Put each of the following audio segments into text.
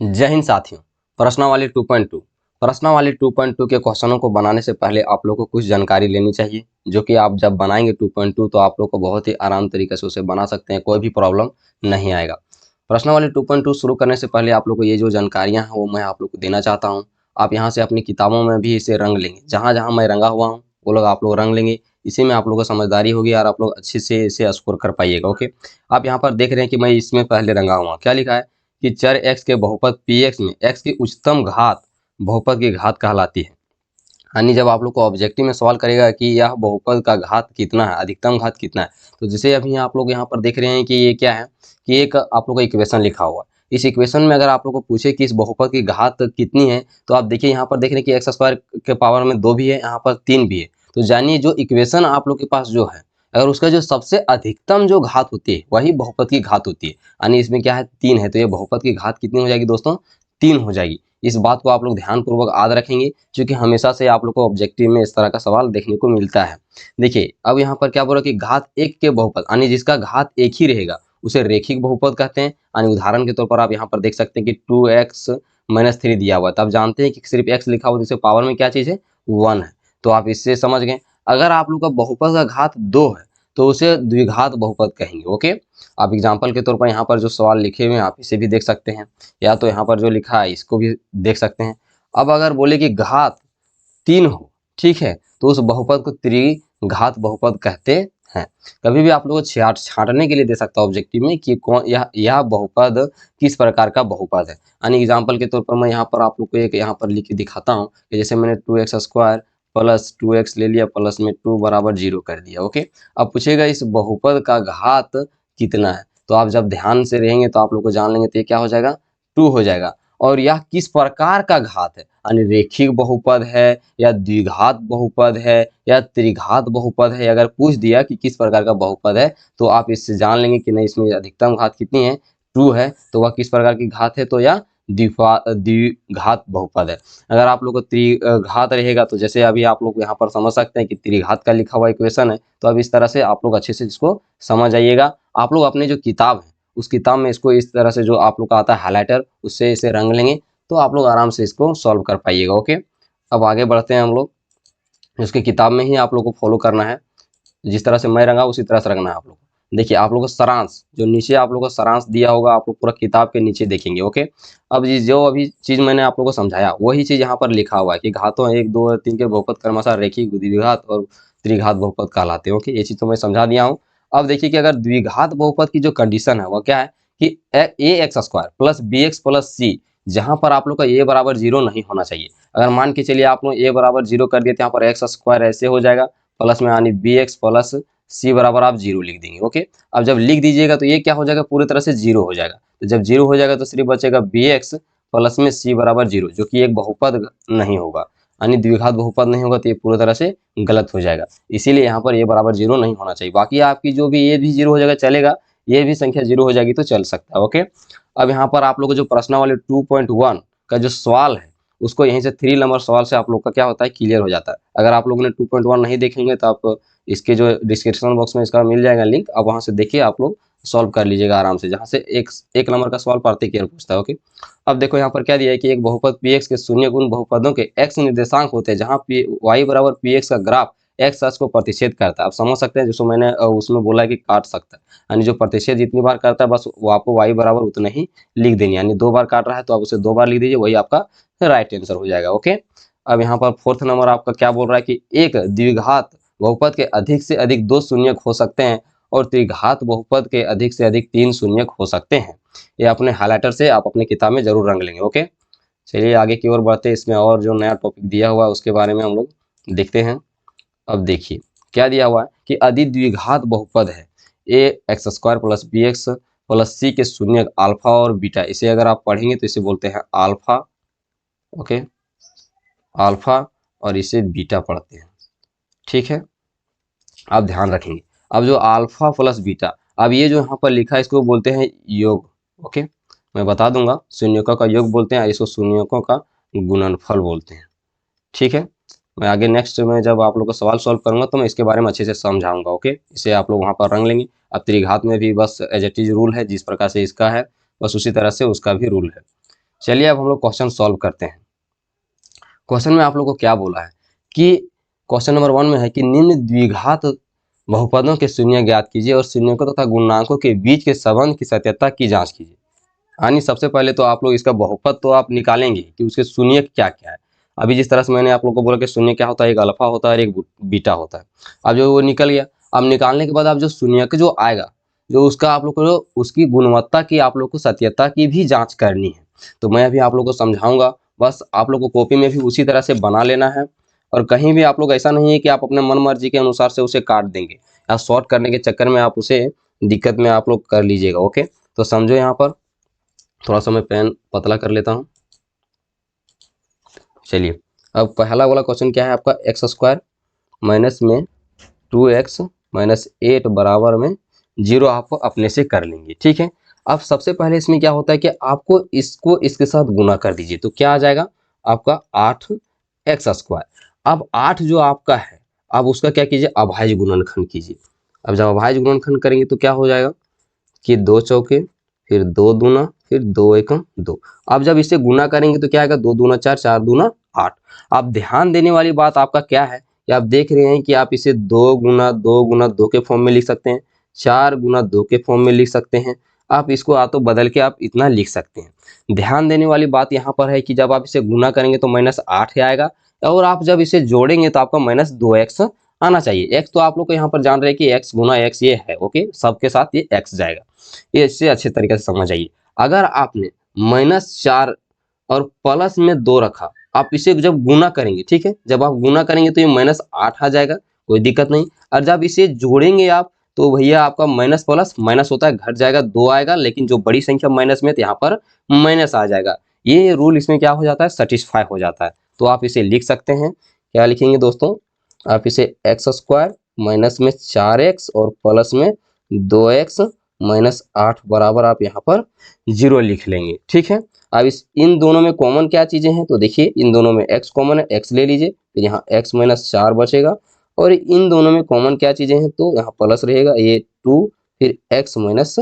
जय हिंद साथियों। प्रश्नावली 2.2 प्रश्नावली 2.2 के क्वेश्चनों को बनाने से पहले आप लोग को कुछ जानकारी लेनी चाहिए, जो कि आप जब बनाएंगे 2.2 तो आप लोग को बहुत ही आराम तरीके से उसे बना सकते हैं, कोई भी प्रॉब्लम नहीं आएगा। प्रश्नावली 2.2 शुरू करने से पहले आप लोग को ये जो जानकारियां हैं वो मैं आप लोग को देना चाहता हूँ। आप यहाँ से अपनी किताबों में भी इसे रंग लेंगे, जहाँ जहाँ मैं रंगा हुआ हूँ वो लोग आप लोग रंग लेंगे। इसी में आप लोगों को समझदारी होगी और आप लोग अच्छे से इसे स्कोर कर पाइएगा। ओके, आप यहाँ पर देख रहे हैं कि मैं इसमें पहले रंगा हुआ, क्या लिखा है कि चर x के बहुपद px में x की उच्चतम घात बहुपद की घात कहलाती है। यानी जब आप लोग को ऑब्जेक्टिव में सवाल करेगा कि यह बहुपद का घात कितना है, अधिकतम घात कितना है, तो जैसे अभी आप लोग यहाँ पर देख रहे हैं कि ये क्या है कि एक आप लोग का इक्वेशन लिखा हुआ है। इस इक्वेशन में अगर आप लोग को पूछे कि इस बहुपद की घात कितनी है, तो आप देखिए यहाँ पर देख रहे हैं कि एक्स स्क्वायर के पावर में 2 भी है, यहाँ पर 3 भी है। तो जानिए जो इक्वेशन आप लोग के पास जो है, अगर उसका जो सबसे अधिकतम जो घात होती है वही बहुपद की घात होती है। यानी इसमें क्या है 3 है, तो ये बहुपद की घात कितनी हो जाएगी दोस्तों, 3 हो जाएगी। इस बात को आप लोग ध्यानपूर्वक याद रखेंगे, क्योंकि हमेशा से आप लोग को ऑब्जेक्टिव में इस तरह का सवाल देखने को मिलता है। देखिए अब यहाँ पर क्या बोला कि घात 1 के बहुपद, यानी जिसका घात 1 ही रहेगा उसे रेखिक बहुपद कहते हैं। यानी उदाहरण के तौर पर आप यहाँ पर देख सकते हैं कि 2x-3 दिया हुआ है, तब जानते हैं कि सिर्फ x लिखा हुआ, जिससे पावर में क्या चीज़ है, 1 है। तो आप इससे समझ गए। अगर आप लोग का बहुपद का घात 2 है तो उसे द्विघात बहुपद कहेंगे। ओके, आप एग्जाम्पल के तौर पर यहाँ पर जो सवाल लिखे हुए हैं आप इसे भी देख सकते हैं, या तो यहाँ पर जो लिखा है इसको भी देख सकते हैं। अब अगर बोले कि घात 3 हो, ठीक है, तो उस बहुपद को त्रिघात बहुपद कहते हैं। कभी भी आप लोगों को छांटने के लिए दे सकता है ऑब्जेक्टिव में कि कौन यह बहुपद किस प्रकार का बहुपद है। यानी एग्जाम्पल के तौर पर मैं यहाँ पर आप लोग को एक यहाँ पर लिख के दिखाता हूँ कि जैसे मैंने 2x² प्लस 2x ले लिया, प्लस में 2 बराबर 0 कर दिया। ओके, अब पूछेगा इस बहुपद का घात कितना है, तो आप जब ध्यान से रहेंगे तो आप लोग को जान लेंगे, तो ये क्या हो जाएगा, 2 हो जाएगा। और यह किस प्रकार का घात है, यानी रेखिक बहुपद है या द्विघात बहुपद है या त्रिघात बहुपद है। अगर पूछ दिया कि किस प्रकार का बहुपद है तो आप इससे जान लेंगे कि नहीं, इसमें अधिकतम घात कितनी है, 2 है, तो वह किस प्रकार की घात है, तो यह द्विघात बहुपद है। अगर आप लोग को त्रिघात रहेगा तो जैसे अभी आप लोग यहाँ पर समझ सकते हैं कि त्रिघात का लिखा हुआ इक्वेशन है, तो अब इस तरह से आप लोग अच्छे से इसको समझ आइएगा। आप लोग अपनी जो किताब है उस किताब में इसको इस तरह से जो आप लोग का आता है हाइलाइटर, उससे इसे रंग लेंगे तो आप लोग आराम से इसको सॉल्व कर पाइएगा। ओके, अब आगे बढ़ते हैं हम लोग। उसकी किताब में ही आप लोग को फॉलो करना है, जिस तरह से मैं रंगा उसी तरह से रंगना है आप लोग को। देखिए आप लोग को सारांश जो नीचे आप लोग को सारांश दिया होगा, आप लोग पूरा किताब के नीचे देखेंगे। ओके, अब जो अभी चीज़ मैंने आप लोग को समझाया वही चीज़ यहाँ पर लिखा हुआ है कि घातों 1, 2 और 3 के बहुपद क्रमशः रेखिक, द्विघात और त्रिघात बहुपद कहलाते हैं। ओके, ये चीज़ तो मैं समझा दिया हूँ। अब देखिए कि अगर द्विघात बहुपद की जो कंडीशन है वह क्या है कि ax² plus bx plus c, जहाँ पर आप लोग का a बराबर 0 नहीं होना चाहिए। अगर मान के चलिए आप लोग a बराबर 0 कर दिए तो यहाँ पर x² ऐसे हो जाएगा, प्लस में यानी bx प्लस c बराबर आप 0 लिख देंगे। ओके, अब जब लिख दीजिएगा तो ये क्या हो जाएगा, पूरी तरह से 0 हो जाएगा। तो जब 0 हो जाएगा तो सिर्फ बचेगा bx प्लस में c बराबर 0, जो कि एक बहुपद नहीं होगा, यानी द्विघात बहुपद नहीं होगा, तो ये पूरी तरह से गलत हो जाएगा। इसीलिए यहाँ पर a बराबर 0 नहीं होना चाहिए। बाकी आपकी जो भी ये भी 0 हो जाएगा चलेगा, ये भी संख्या 0 हो जाएगी तो चल सकता है। ओके, अब यहाँ पर आप लोग को जो प्रश्नावली 2.1 का जो सवाल है उसको यहीं से 3 नंबर सवाल से आप लोग का क्या होता है, क्लियर हो जाता है। अगर आप लोगों ने 2.1 नहीं देखेंगे तो आप इसके जो डिस्क्रिप्शन बॉक्स में इसका मिल जाएगा लिंक, आप वहाँ से देखिए, आप लोग सॉल्व कर लीजिएगा आराम से, जहाँ से एक नंबर का सवाल प्रत्येक ईयर पूछता है। ओके, अब देखो यहाँ पर क्या दिया है कि एक बहुपद px के शून्य गुण बहुपदों के x निर्देशांक होते हैं, जहाँ y बराबर px का ग्राफ x अक्ष को प्रतिच्छेद करता है। आप समझ सकते हैं, जिसको मैंने उसमें बोला है कि काट सकता है, यानी जो प्रतिच्छेद जितनी बार करता है बस वो आपको y बराबर उतना ही लिख देंगे। यानी 2 बार काट रहा है तो आप उसे 2 बार लिख दीजिए, वही आपका राइट आंसर हो जाएगा। ओके, अब यहाँ पर 4th नंबर आपका क्या बोल रहा है कि एक द्विघात बहुपद के अधिक से अधिक 2 शून्यक हो सकते हैं और त्रिघात बहुपद के अधिक से अधिक 3 शून्यक हो सकते हैं। ये अपने हाइलाइटर से आप अपनी किताब में जरूर रंग लेंगे। ओके, चलिए आगे की ओर बढ़ते हैं। इसमें और जो नया टॉपिक दिया हुआ है उसके बारे में हम लोग देखते हैं। अब देखिए क्या दिया हुआ है कि यदि द्विघात बहुपद है ax² plus bx plus c के शून्यक अल्फा और बीटा, इसे अगर आप पढ़ेंगे तो इसे बोलते हैं अल्फा। ओके, अल्फा, और इसे बीटा पढ़ते हैं। ठीक है, आप ध्यान रखेंगे। अब जो अल्फा प्लस बीटा, अब ये जो यहाँ पर लिखा है इसको बोलते हैं योग। ओके, मैं बता दूंगा, शून्यकों का योग बोलते हैं, इसको शून्यकों का गुणनफल बोलते हैं। ठीक है, मैं आगे नेक्स्ट में जब आप लोग को सवाल सॉल्व करूंगा तो मैं इसके बारे में अच्छे से समझाऊंगा। ओके, इसे आप लोग वहाँ पर रंग लेंगे। अब त्रिघात में भी बस एज इट इज रूल है, जिस प्रकार से इसका है बस उसी तरह से उसका भी रूल है। चलिए अब हम लोग क्वेश्चन सॉल्व करते हैं। क्वेश्चन में आप लोग को क्या बोला है कि क्वेश्चन नंबर 1 में है कि निम्न द्विघात बहुपदों के शून्य ज्ञात कीजिए और शून्यकों तथा गुणांकों के बीच के संबंध की सत्यता की जांच कीजिए। यानी सबसे पहले तो आप लोग इसका बहुपद तो आप निकालेंगे कि उसके शून्य क्या क्या है। अभी जिस तरह से मैंने आप लोग को बोला कि शून्य क्या होता है, एक अल्फा होता है और एक बीटा होता है। अब जो वो निकल गया, अब निकालने के बाद आप जो शून्य के जो आएगा, जो उसका आप लोग को उसकी गुणवत्ता की आप लोग को सत्यता की भी जांच करनी है। तो मैं अभी आप लोग को समझाऊंगा, बस आप लोग को कॉपी में भी उसी तरह से बना लेना है। और कहीं भी आप लोग ऐसा नहीं है कि आप अपने मन मर्जी के अनुसार से उसे काट देंगे या शॉर्ट करने के चक्कर में आप उसे दिक्कत में आप लोग कर लीजिएगा। ओके, तो समझो यहाँ पर थोड़ा सा मैं पेन पतला कर लेता हूँ। चलिए अब पहला वाला क्वेश्चन क्या है आपका, एक्स स्क्वायर माइनस में 2x माइनस 8 बराबर में 0 आप अपने से कर लेंगे। ठीक है, अब सबसे पहले इसमें क्या होता है कि आपको इसको इसके साथ गुना कर दीजिए, तो क्या आ जाएगा आपका 8x स्क्वायर। अब 8 जो आपका है, अब उसका क्या कीजिए, अभाज्य गुणनखंड कीजिए। अब जब अभाज्य गुणनखंड करेंगे तो क्या हो जाएगा कि 2 चौके, फिर 2 दूना, फिर 2 एकम 2। अब जब इसे गुना करेंगे तो क्या आएगा, 2 दूना 4, 4 दूना 8। अब ध्यान देने वाली बात आपका क्या है कि आप देख रहे हैं कि आप इसे 2 गुना 2 गुना 2 के फॉर्म में लिख सकते हैं, 4 गुना 2 के फॉर्म में लिख सकते हैं। आप इसको आ तो बदल के आप इतना लिख सकते हैं। ध्यान देने वाली बात यहाँ पर है कि जब आप इसे गुना करेंगे तो -8 ही आएगा, और आप जब इसे जोड़ेंगे तो आपका -2x आना चाहिए। x तो आप लोग को यहाँ पर जान रहे हैं कि x गुना x ये है। ओके, सबके साथ ये x जाएगा, ये इससे अच्छे तरीके से समझ आइए। अगर आपने -4 और प्लस में 2 रखा, आप इसे जब गुना करेंगे, ठीक है, जब आप गुना करेंगे तो ये -8 आ जाएगा, कोई दिक्कत नहीं। और जब इसे जोड़ेंगे आप तो भैया आपका माइनस प्लस माइनस होता है, घट जाएगा, 2 आएगा, लेकिन जो बड़ी संख्या माइनस में तो यहाँ पर माइनस आ जाएगा। ये रूल इसमें क्या हो जाता है, सेटिस्फाई हो जाता है। तो आप इसे लिख सकते हैं, क्या लिखेंगे दोस्तों, आप इसे एक्स स्क्वायर माइनस में 4x और प्लस में 2x माइनस 8 बराबर आप यहाँ पर 0 लिख लेंगे। ठीक है, अब इन दोनों में कॉमन क्या चीजें हैं, तो देखिए इन दोनों में x कॉमन है, x ले लीजिए, फिर यहाँ x माइनस 4 बचेगा। और इन दोनों में कॉमन क्या चीजें हैं, तो यहाँ प्लस रहेगा, ये 2 फिर x माइनस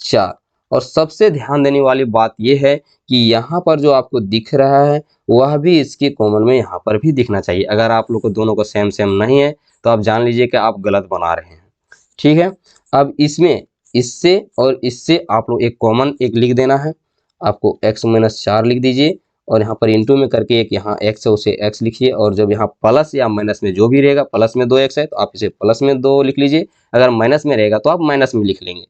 4। और सबसे ध्यान देने वाली बात यह है कि यहाँ पर जो आपको दिख रहा है वह भी इसके कॉमन में यहाँ पर भी दिखना चाहिए। अगर आप लोग को दोनों को सेम सेम नहीं है तो आप जान लीजिए कि आप गलत बना रहे हैं। ठीक है, अब इसमें इससे और इससे आप लोग एक कॉमन एक लिख देना है, आपको x माइनस 4 लिख दीजिए, और यहाँ पर इंटू में करके एक यहाँ x है उसे x लिखिए, और जब यहाँ प्लस या माइनस में जो भी रहेगा, प्लस में 2x है तो आप इसे प्लस में 2 लिख लीजिए, अगर माइनस में रहेगा तो आप माइनस में लिख लेंगे,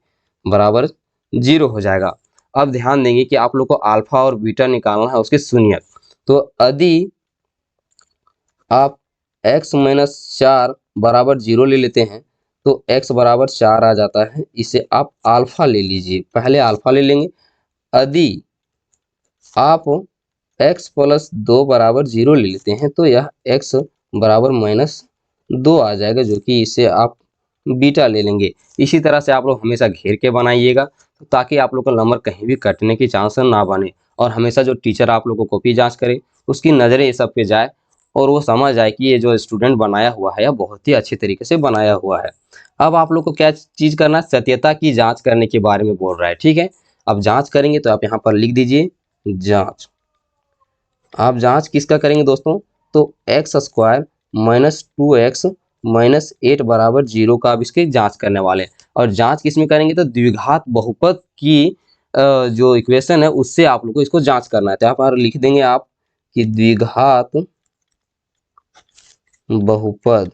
बराबर 0 हो जाएगा। अब ध्यान देंगे कि आप लोग को अल्फा और बीटा निकालना है उसके शून्यक। तो यदि आप x माइनस 4 बराबर 0 ले लेते हैं तो x बराबर 4 आ जाता है, इसे आप अल्फा ले लीजिए, पहले अल्फा ले लेंगे। यदि आप x प्लस 2 बराबर 0 ले लेते हैं तो यह x बराबर -2 आ जाएगा, जो कि इसे आप बीटा ले लेंगे। इसी तरह से आप लोग हमेशा घेर के बनाइएगा ताकि आप लोग का नंबर कहीं भी कटने की चांस ना बने, और हमेशा जो टीचर आप लोग को कॉपी जांच करे उसकी नज़रें ये सब पे जाए और वो समझ आए कि ये जो स्टूडेंट बनाया हुआ है यह बहुत ही अच्छे तरीके से बनाया हुआ है। अब आप लोग को क्या चीज़ करना है, सत्यता की जाँच करने के बारे में बोल रहा है। ठीक है, अब जाँच करेंगे तो आप यहाँ पर लिख दीजिए जाँच। आप जांच किसका करेंगे दोस्तों, तो x square minus 2x minus 8 बराबर 0 का आप इसके जांच करने वाले हैं। और जांच किस में करेंगे, तो द्विघात बहुपद की जो इक्वेशन है उससे आप लोग को इसको जांच करना है। तो यहाँ पर लिख देंगे आप कि द्विघात बहुपद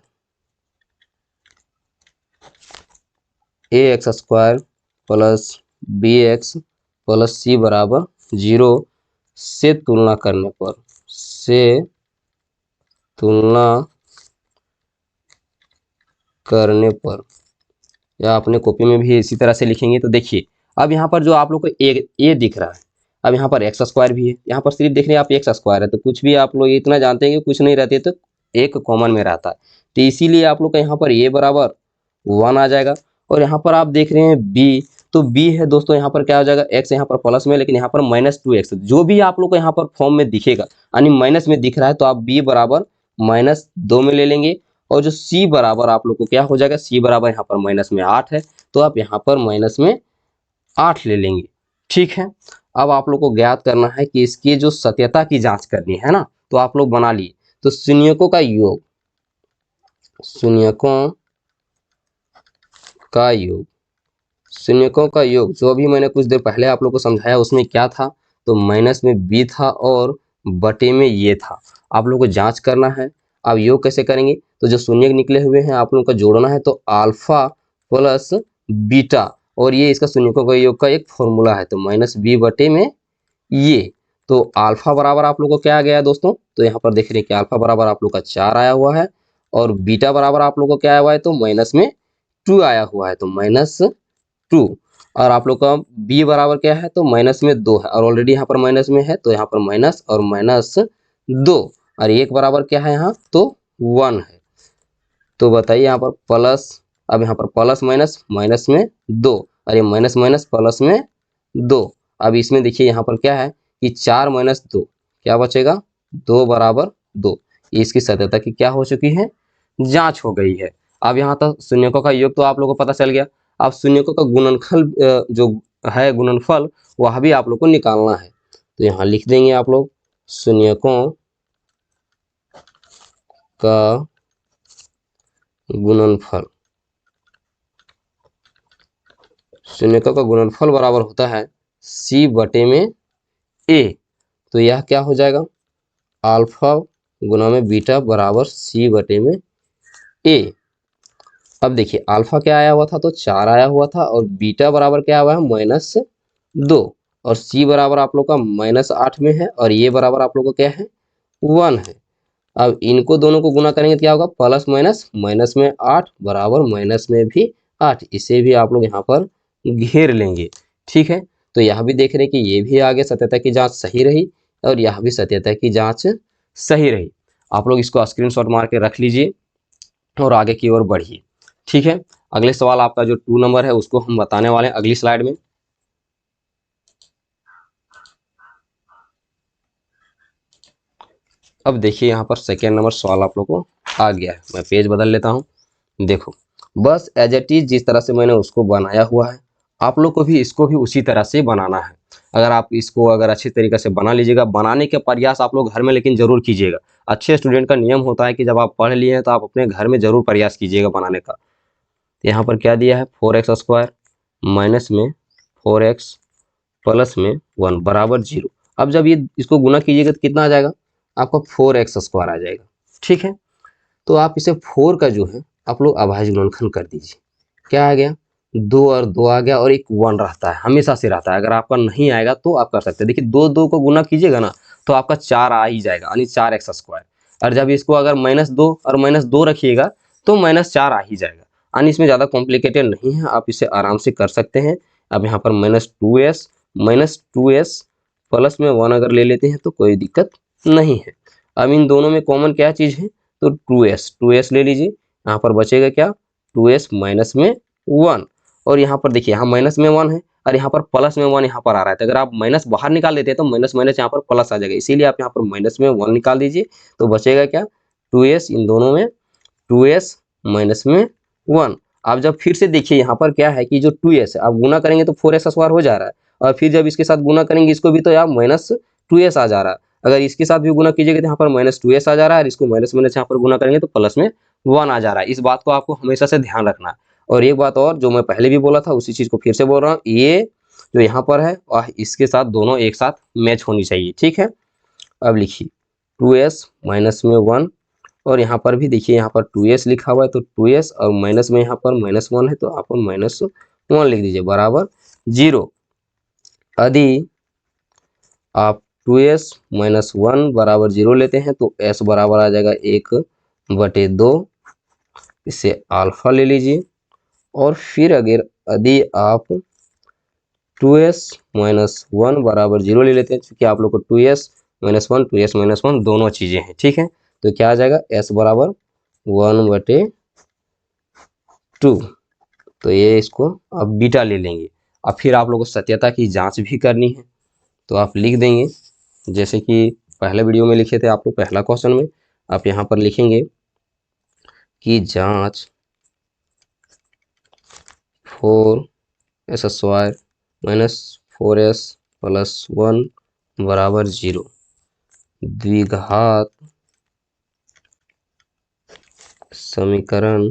ax square plus bx plus c बराबर 0 से तुलना करने पर या अपने कॉपी में भी इसी तरह से लिखेंगे। तो देखिए अब यहाँ पर जो आप लोग को ए दिख रहा है, अब यहाँ पर एक्स स्क्वायर भी है, यहाँ पर सिर्फ देख रहे हैं आप एक्स स्क्वायर है, तो कुछ भी आप लोग इतना जानते हैं कि कुछ नहीं रहते तो एक कॉमन में रहता है, तो इसीलिए आप लोग का यहाँ पर ए बराबर 1 आ जाएगा। और यहाँ पर आप देख रहे हैं बी, तो बी है दोस्तों, यहाँ पर क्या हो जाएगा, एक्स यहाँ पर प्लस में, लेकिन यहाँ पर -2x, जो भी आप लोग को यहाँ पर फॉर्म में दिखेगा यानी माइनस में दिख रहा है तो आप बी बराबर -2 में ले लेंगे। और जो c बराबर आप लोग को क्या हो जाएगा, c बराबर यहाँ पर माइनस में 8 है तो आप यहाँ पर माइनस में 8 ले लेंगे। ठीक है, अब आप लोग को ज्ञात करना है कि इसकी जो सत्यता की जांच करनी है ना, तो आप लोग बना लिए। तो शून्यकों का योग, शून्यकों का योग, शून्यकों का योग जो अभी मैंने कुछ देर पहले आप लोग को समझाया उसमें क्या था, तो माइनस में बी था और बटे में ये था। आप लोग को जांच करना है। अब योग कैसे करेंगे, तो जो शून्य निकले हुए हैं आप लोग का जोड़ना है, तो अल्फा प्लस बीटा, और ये इसका शून्यकों का योग का एक फॉर्मूला है, तो माइनस बी बटे में ये। तो अल्फा बराबर आप लोग को क्या आ गया दोस्तों, तो यहाँ पर देख रहे हैं कि अल्फा बराबर आप लोग का 4 आया हुआ है, और बीटा बराबर आप लोग को क्या आया हुआ है, तो माइनस में 2 आया हुआ है, तो -2। और आप लोग का b बराबर क्या है, तो माइनस में 2 है, और ऑलरेडी यहाँ पर माइनस में है, तो यहाँ पर माइनस और -2, और एक बराबर क्या है यहाँ, तो 1 है। तो बताइए यहाँ पर प्लस, अब यहाँ पर प्लस माइनस, माइनस में 2, और ये माइनस माइनस प्लस में 2। अब इसमें देखिए यहाँ पर क्या है कि 4 माइनस 2 क्या बचेगा, 2 बराबर 2। इसकी सत्यता की क्या हो चुकी है, जांच हो गई है। अब यहाँ तक शून्यकों का योग तो आप लोगों को पता चल गया। अब शून्यकों का गुणनफल जो है गुणनफल, वह भी आप लोग को निकालना है। तो यहाँ लिख देंगे आप लोग शून्यकों का गुणनफल। शून्यकों का गुणनफल बराबर होता है c बटे में a। तो यह क्या हो जाएगा, अल्फा गुना में बीटा बराबर c बटे में a। अब देखिए अल्फा क्या आया हुआ था, तो 4 आया हुआ था, और बीटा बराबर क्या हुआ है, -2, और c बराबर आप लोग का -8 में है, और ये बराबर आप लोग को क्या है, 1 है। अब इनको दोनों को गुना करेंगे तो क्या होगा, प्लस माइनस, माइनस में 8 बराबर माइनस में भी 8। इसे भी आप लोग यहाँ पर घेर लेंगे। ठीक है, तो यहाँ भी देख रहे हैं कि ये भी आगे सत्यता की जांच सही रही, और यह भी सत्यता की जांच सही रही। आप लोग इसको स्क्रीनशॉट मार के रख लीजिए और आगे की ओर बढ़िए। ठीक है, अगले सवाल आपका जो 2 नंबर है उसको हम बताने वाले हैं अगली स्लाइड में। अब देखिए यहाँ पर सेकेंड नंबर सवाल आप लोग को आ गया है। मैं पेज बदल लेता हूँ। देखो, बस एज इट इज जिस तरह से मैंने उसको बनाया हुआ है, आप लोग को भी इसको भी उसी तरह से बनाना है। अगर आप इसको अगर अच्छी तरीके से बना लीजिएगा, बनाने के प्रयास आप लोग घर में लेकिन जरूर कीजिएगा। अच्छे स्टूडेंट का नियम होता है कि जब आप पढ़ लिए हैं तो आप अपने घर में जरूर प्रयास कीजिएगा बनाने का। तो यहाँ पर क्या दिया है, 4x² माइनस में 4x प्लस में 1 बराबर 0। अब जब ये इसको गुना कीजिएगा तो कितना आ जाएगा, आपका 4x² आ जाएगा। ठीक है, तो आप इसे 4 का जो है आप लोग अभाज्य गुणनखंड कर दीजिए। क्या आ गया, 2 और 2 आ गया, और एक 1 रहता है, हमेशा से रहता है। अगर आपका नहीं आएगा तो आप कर सकते हैं। देखिए 2 को गुना कीजिएगा ना, तो आपका 4 आ ही जाएगा, यानी 4x²। और जब इसको अगर -2 और -2 रखिएगा तो -4 आ ही जाएगा। यानी इसमें ज़्यादा कॉम्प्लिकेटेड नहीं है, आप इसे आराम से कर सकते हैं। अब यहाँ पर -2s प्लस में 1 अगर ले लेते हैं तो कोई दिक्कत नहीं है। अब इन दोनों में कॉमन क्या चीज़ है, तो 2s ले लीजिए। यहाँ पर बचेगा क्या, 2s माइनस में 1, और यहाँ पर देखिए यहाँ माइनस में 1 है, और यहाँ पर प्लस में 1 यहाँ पर आ रहा है। तो अगर आप माइनस बाहर निकाल देते हैं तो माइनस माइनस यहाँ पर प्लस आ जाएगा, इसीलिए आप यहाँ पर माइनस में 1 निकाल दीजिए। तो बचेगा क्या, 2s, इन दोनों में 2s माइनस में 1। आप जब फिर से देखिए यहाँ पर क्या है कि जो 2s है आप गुना करेंगे तो 4x² हो जा रहा है, और फिर जब इसके साथ गुना करेंगे इसको भी तो यहाँ -2s आ जा रहा है। अगर इसके साथ भी गुना कीजिएगा तो यहाँ पर -2s आ जा रहा है, और इसको माइनस माइनस यहाँ पर गुना करेंगे तो प्लस में 1 आ जा रहा है। इस बात को आपको हमेशा से ध्यान रखना है। और एक बात और जो मैं पहले भी बोला था उसी चीज़ को फिर से बोल रहा हूँ, ये जो यहाँ पर है और इसके साथ दोनों एक साथ मैच होनी चाहिए। ठीक है, अब लिखिए 2s माइनस में 1, और यहाँ पर भी देखिए यहाँ पर 2s लिखा हुआ है, तो 2s और माइनस में यहाँ पर -1 है, तो आप -1 लिख दीजिए बराबर 0। यदि आप 2s माइनस 1 बराबर 0 लेते हैं तो s बराबर आ जाएगा 1/2। इसे अल्फा ले लीजिए, और फिर अगर यदि आप 2s माइनस 1 बराबर 0 ले लेते हैं, क्योंकि आप लोग को 2s माइनस 1 2s माइनस 1 दोनों चीज़ें हैं। ठीक है, तो क्या आ जाएगा, s बराबर 1/2। तो ये इसको अब बीटा ले लेंगे। अब फिर आप लोग को सत्यता की जांच भी करनी है, तो आप लिख देंगे जैसे कि पहले वीडियो में लिखे थे आप लोग पहला क्वेश्चन में। आप यहाँ पर लिखेंगे कि जांच 4s² माइनस 4s प्लस 1 बराबर 0, द्विघात समीकरण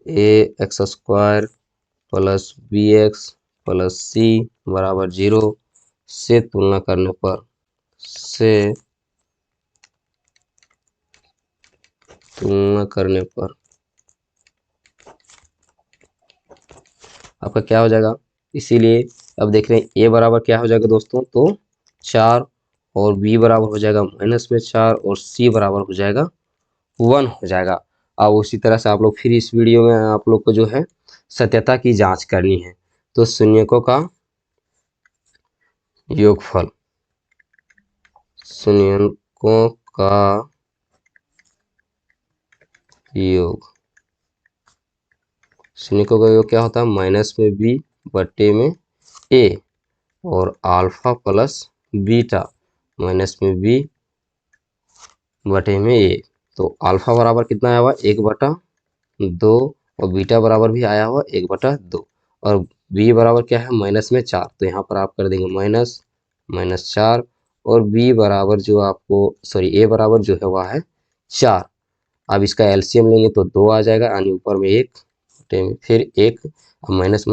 ax² plus bx plus c बराबर 0 से तुलना करने पर आपका क्या हो जाएगा। इसीलिए अब देख रहे हैं a बराबर क्या हो जाएगा दोस्तों, तो 4 और b बराबर हो जाएगा -4 और c बराबर हो जाएगा 1 हो जाएगा। अब उसी तरह से आप लोग फिर इस वीडियो में आप लोग को जो है सत्यता की जांच करनी है। तो शून्यकों का योगफल, शून्यकों का योग, शून्यकों का योग क्या होता है, -b बटे में a और अल्फा प्लस बीटा -b बटे में a। तो अल्फा बराबर कितना आया हुआ, 1/2 और बीटा बराबर भी आया हुआ 1/2 और b बराबर क्या है, -4। तो यहाँ पर आप कर देंगे -4 और b बराबर जो आपको a बराबर जो है वह है 4। अब इसका एलसीएम लेंगे तो 2 आ जाएगा, यानी ऊपर में 1 बटे में फिर 1 माइनस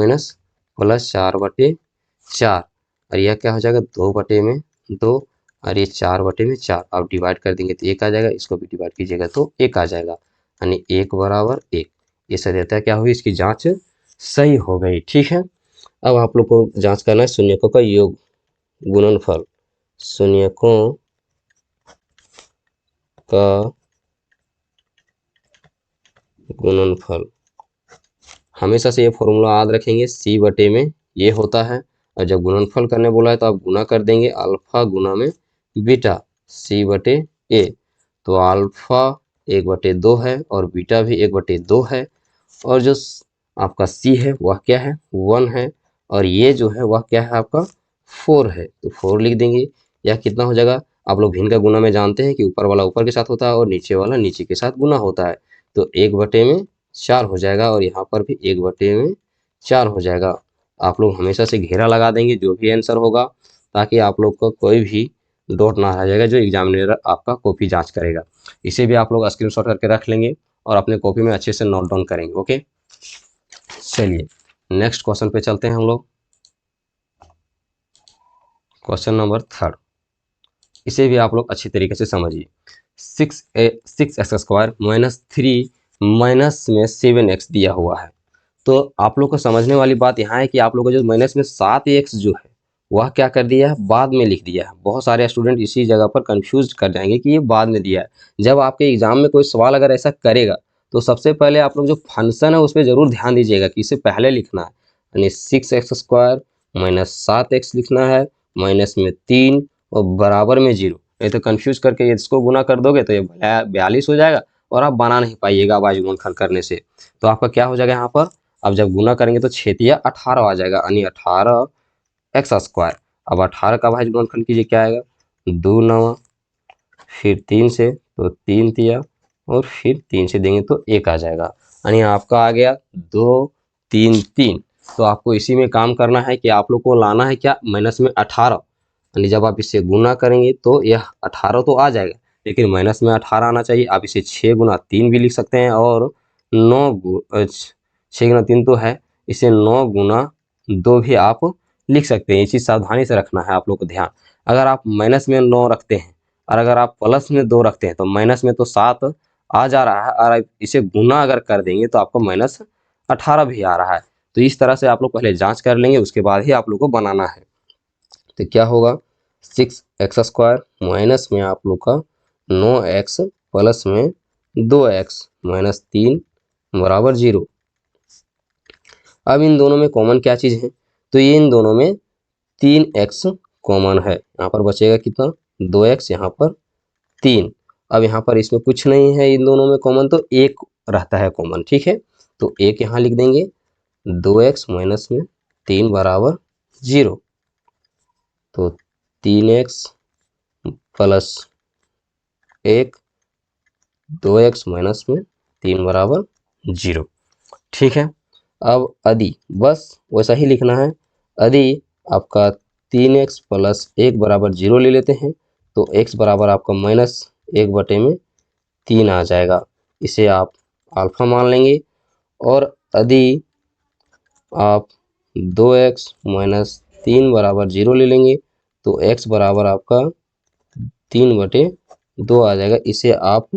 प्लस 4/4 और यह क्या हो जाएगा 2 बटे में 2 और ये 4 बटे में 4। अब डिवाइड कर देंगे तो 1 आ जाएगा, इसको भी डिवाइड कीजिएगा तो 1 आ जाएगा, यानी 1 बराबर 1। ये सत्यता क्या हुई, इसकी जांच सही हो गई। ठीक है, अब आप लोग को जांच करना है शून्यकों का योग गुणनफल, शून्यकों का गुणनफल। हमेशा से ये फॉर्मूला याद रखेंगे, c बटे में ये होता है और जब गुणनफल करने बोला है तो आप गुना कर देंगे अल्फा गुना में बीटा c बटे a। तो अल्फा 1/2 है और बीटा भी 1/2 है और जो आपका c है वह क्या है 1 है और ये जो है वह क्या है आपका 4 है। तो 4 लिख देंगे। यह कितना हो जाएगा, आप लोग भिन्न का गुना में जानते हैं कि ऊपर वाला ऊपर के साथ होता है और नीचे वाला नीचे के साथ गुना होता है। तो 1/4 हो जाएगा और यहाँ पर भी 1/4 हो जाएगा। आप लोग हमेशा से घेरा लगा देंगे जो भी आंसर होगा, ताकि आप लोग को कोई भी डाउट ना रह जाएगा जो एग्जामिनर आपका कॉपी जांच करेगा। इसे भी आप लोग स्क्रीनशॉट करके रख लेंगे और अपने कॉपी में अच्छे से नोट डाउन करेंगे। ओके, चलिए नेक्स्ट क्वेश्चन पे चलते हैं हम लोग। क्वेश्चन नंबर 3, इसे भी आप लोग अच्छी तरीके से समझिए। 6x² -3 माइनस में 7x दिया हुआ है। तो आप लोग को समझने वाली बात यहाँ है कि आप लोग को जो माइनस में 7x जो है वह क्या कर दिया है, बाद में लिख दिया है। बहुत सारे स्टूडेंट इसी जगह पर कंफ्यूज कर जाएंगे कि ये बाद में दिया है। जब आपके एग्जाम में कोई सवाल अगर ऐसा करेगा तो सबसे पहले आप लोग जो फंक्शन है उस पर जरूर ध्यान दीजिएगा कि इसे पहले लिखना है, यानी 6x² -7x लिखना है, माइनस में 3 और बराबर में 0। नहीं तो कंफ्यूज करके इसको गुना कर दोगे तो ये 42 हो जाएगा और आप बना नहीं पाइएगा आवाज गुणनखंड करने से। तो आपका क्या हो जाएगा यहाँ पर, अब जब गुना करेंगे तो 6 × 18 आ जाएगा, यानी 18x²। अब 18 का भाज्य गुणनखंड कीजिए, क्या आएगा 2 9 फिर 3 से तो 3 तिया और फिर 3 से देंगे तो 1 आ जाएगा, यानी आपका आ गया 2 3 3। तो आपको इसी में काम करना है कि आप लोग को लाना है क्या, माइनस में 18, यानी जब आप इसे गुना करेंगे तो यह 18 तो आ जाएगा लेकिन माइनस में 18 आना चाहिए। आप इसे 6 × 3 भी लिख सकते हैं और 6 × 3 तो है, इसे 9 × 2 भी आप लिख सकते हैं। ये चीज़ सावधानी से रखना है आप लोग को ध्यान। अगर आप माइनस में 9 रखते हैं और अगर आप प्लस में 2 रखते हैं तो माइनस में तो 7 आ जा रहा है और इसे गुना अगर कर देंगे तो आपको -18 भी आ रहा है। तो इस तरह से आप लोग पहले जांच कर लेंगे, उसके बाद ही आप लोग को बनाना है। तो क्या होगा 6x² माइनस में आप लोग का 9x प्लस में 2x -3 बराबर 0। अब इन दोनों में कॉमन क्या चीज़ है, तो ये इन दोनों में 3x कॉमन है। यहाँ पर बचेगा कितना 2x, यहाँ पर 3। अब यहाँ पर इसमें कुछ नहीं है इन दोनों में कॉमन, तो 1 रहता है कॉमन। ठीक है, तो 1 यहाँ लिख देंगे, 2x माइनस में 3 बराबर 0। तो 3x प्लस 1 2x माइनस में 3 बराबर 0। ठीक है, अब यदि बस वैसा ही लिखना है, यदि आपका 3x प्लस 1 बराबर 0 ले लेते हैं तो x बराबर आपका -1/3 आ जाएगा। इसे आप अल्फा मान लेंगे। और यदि आप 2x - 3 बराबर 0 ले लेंगे तो x बराबर आपका 3/2 आ जाएगा। इसे आप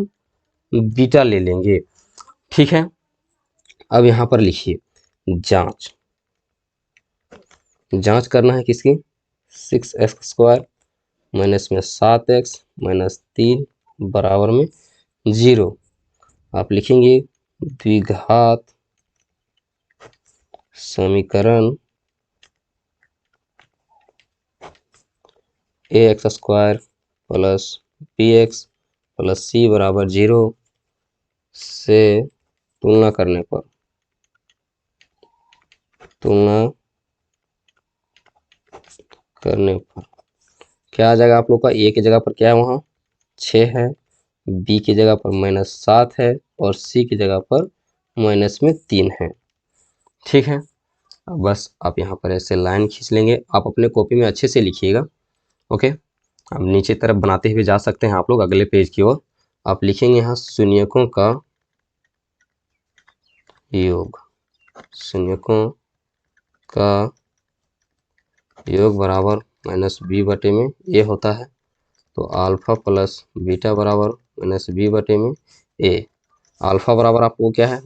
बीटा ले लेंगे। ठीक है, अब यहाँ पर लिखिए जांच करना है किसकी, 6x² माइनस में 7x माइनस 3 बराबर में 0। आप लिखेंगे द्विघात समीकरण ax² plus bx plus c बराबर 0 से तुलना करने पर क्या आ जाएगा आप लोग का, a की जगह पर क्या है वहाँ 6 है, b की जगह पर -7 है और c की जगह पर -3 है। ठीक है, अब बस आप यहाँ पर ऐसे लाइन खींच लेंगे। आप अपने कॉपी में अच्छे से लिखिएगा। ओके, अब नीचे तरफ बनाते हुए जा सकते हैं आप लोग अगले पेज की ओर। आप लिखेंगे यहाँ शून्यकों का योग, शून्यकों का योग बराबर -b/में a होता है। तो अल्फा प्लस बीटा बराबर -b/में a। अल्फा बराबर आपको क्या है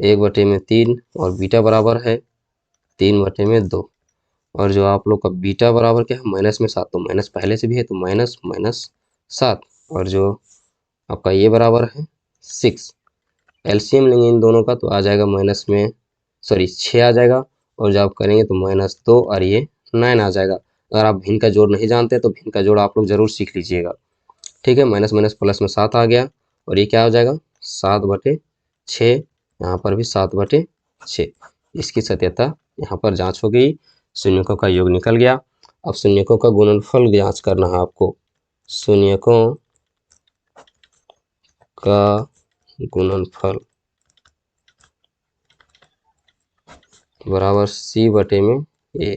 -1/3 और बीटा बराबर है 3/2। और जो आप लोग का बीटा बराबर क्या है -7, तो माइनस पहले से भी है तो -7। और जो आपका ये बराबर है 6। एलसीएम लेंगे इन दोनों का तो आ जाएगा 6 आ जाएगा। और जब आप करेंगे तो -2 और ये 9 आ जाएगा। अगर आप भिन्न का जोड़ नहीं जानते तो भिन्न का जोड़ आप लोग जरूर सीख लीजिएगा। ठीक है, माइनस माइनस प्लस में 7 आ गया और ये क्या हो जाएगा 7/6। यहाँ पर भी 7/6। इसकी सत्यता यहाँ पर जांच हो गई, शून्यकों का योग निकल गया। अब शून्यकों का गुणनफल जांच करना है आपको। शून्यकों का गुणनफल बराबर c/में a।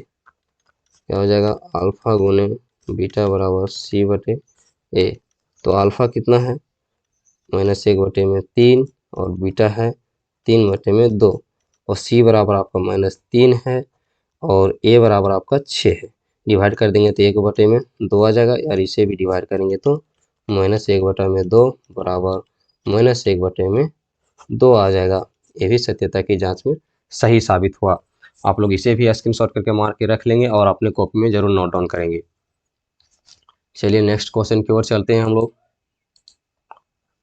क्या हो जाएगा अल्फा गुने बीटा बराबर c/a। तो अल्फा कितना है -1/3 और बीटा है 3/2 और c बराबर आपका -3 है और a बराबर आपका 6 है। डिवाइड कर देंगे तो 1/2 आ जाएगा, और इसे भी डिवाइड करेंगे तो -1/2 बराबर -1/2 आ जाएगा। ये भी सत्यता की जांच में सही साबित हुआ। आप लोग इसे भी स्क्रीनशॉट करके मार के रख लेंगे और अपने कॉपी में जरूर नोट डाउन करेंगे। चलिए नेक्स्ट क्वेश्चन की ओर चलते हैं हम लोग।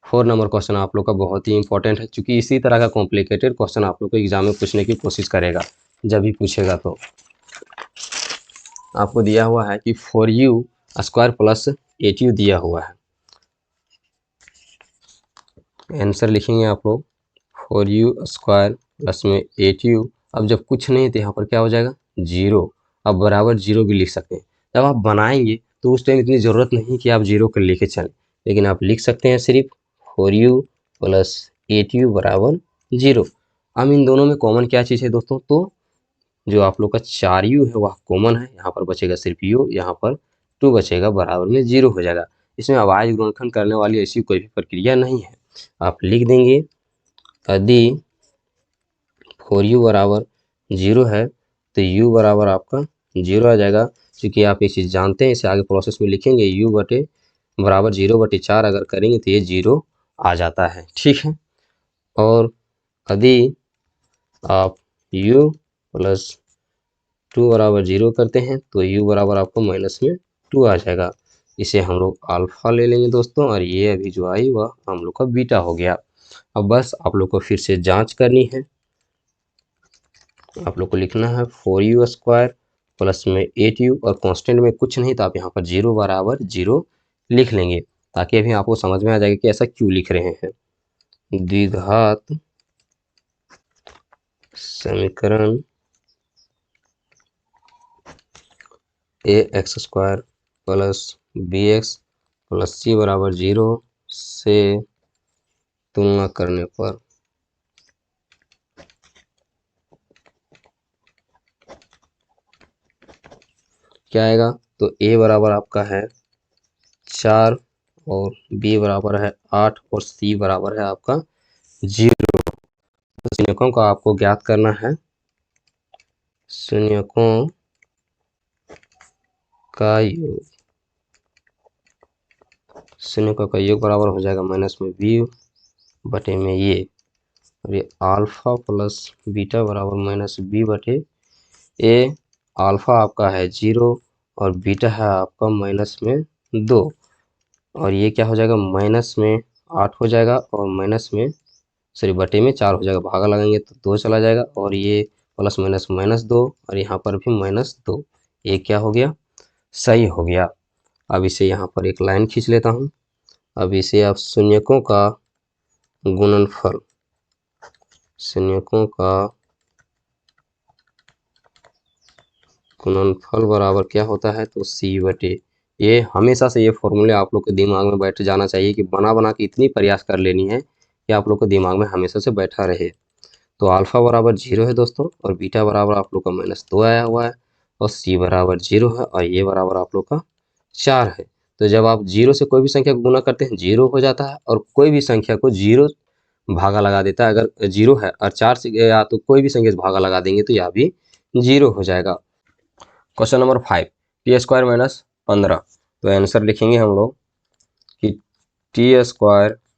4 नंबर क्वेश्चन आप लोग का बहुत ही इंपॉर्टेंट है, क्योंकि इसी तरह का कॉम्प्लिकेटेड क्वेश्चन आप लोग को एग्जाम में पूछने की कोशिश करेगा। जब भी पूछेगा तो आपको दिया हुआ है कि 4u² प्लस 8u दिया हुआ है। आंसर लिखेंगे आप लोग 4u² प्लस में 8u। अब जब कुछ नहीं तो यहाँ पर क्या हो जाएगा 0। अब बराबर 0 भी लिख सकते हैं। जब आप बनाएंगे तो उस टाइम इतनी ज़रूरत नहीं कि आप 0 कर लेके चलें, लेकिन आप लिख सकते हैं सिर्फ 4u प्लस 8u बराबर 0। अब इन दोनों में कॉमन क्या चीज़ है दोस्तों, तो जो आप लोग का 4u है वह कॉमन है। यहाँ पर बचेगा सिर्फ u, यहाँ पर 2 बचेगा, बराबर में 0 हो जाएगा। इसमें अभाज्य गुणनखंड करने वाली ऐसी कोई भी प्रक्रिया नहीं है। आप लिख देंगे यदि 4u बराबर 0 है तो u बराबर आपका 0 आ जाएगा। क्योंकि आप ये चीज़ जानते हैं, इसे आगे प्रोसेस में लिखेंगे u बराबर 0/4 अगर करेंगे तो ये 0 आ जाता है। ठीक है, और यदि आप u प्लस 2 बराबर 0 करते हैं तो u बराबर आपको -2 आ जाएगा। इसे हम लोग अल्फा ले लेंगे दोस्तों, और ये अभी जो आई वह हम लोग का बीटा हो गया। अब बस आप लोग को फिर से जांच करनी है। आप लोग को लिखना है 4u² प्लस में 8u और कांस्टेंट में कुछ नहीं तो आप यहाँ पर 0 बराबर 0 लिख लेंगे, ताकि अभी आपको समझ में आ जाएगा कि ऐसा क्यों लिख रहे हैं। द्विघात समीकरण ax² plus bx plus c बराबर 0 से तुलना करने पर क्या आएगा, तो a बराबर आपका है 4 और b बराबर है 8 और c बराबर है आपका 0। तो शून्यकों का आपको ज्ञात करना है। शून्यकों का योग, शून्यकों का योग बराबर हो जाएगा माइनस में b बटे में ये, और ये अल्फा प्लस बीटा बराबर माइनस b बटे a। अल्फा आपका है 0 और बीटा है आपका माइनस में 2, और ये क्या हो जाएगा, माइनस में 8 हो जाएगा और माइनस में सॉरी बटे में 4 हो जाएगा, भागा लगाएंगे तो 2 चला जाएगा, और ये प्लस माइनस माइनस 2 और यहाँ पर भी -2। ये क्या हो गया, सही हो गया। अब इसे यहाँ पर एक लाइन खींच लेता हूँ। अब इसे आप शून्यकों का गुणनफल, शून्यकों का गुणनफल बराबर क्या होता है, तो c बटे, ये हमेशा से ये फॉर्मूले आप लोग के दिमाग में बैठ जाना चाहिए कि बना बना के इतनी प्रयास कर लेनी है कि आप लोग के दिमाग में हमेशा से बैठा रहे। तो अल्फा बराबर 0 है दोस्तों, और बीटा बराबर आप लोग का -2 आया हुआ है, और c बराबर 0 है, और ये बराबर आप लोग का 4 है। तो जब आप 0 से कोई भी संख्या को गुना करते हैं 0 हो जाता है, और कोई भी संख्या को 0 भागा लगा देता है। अगर 0 है और 4 से या तो कोई भी संख्या से भागा लगा देंगे तो यह भी 0 हो जाएगा। Question number 5, t² - 15। तो आंसर लिखेंगे हम लोग कि t² -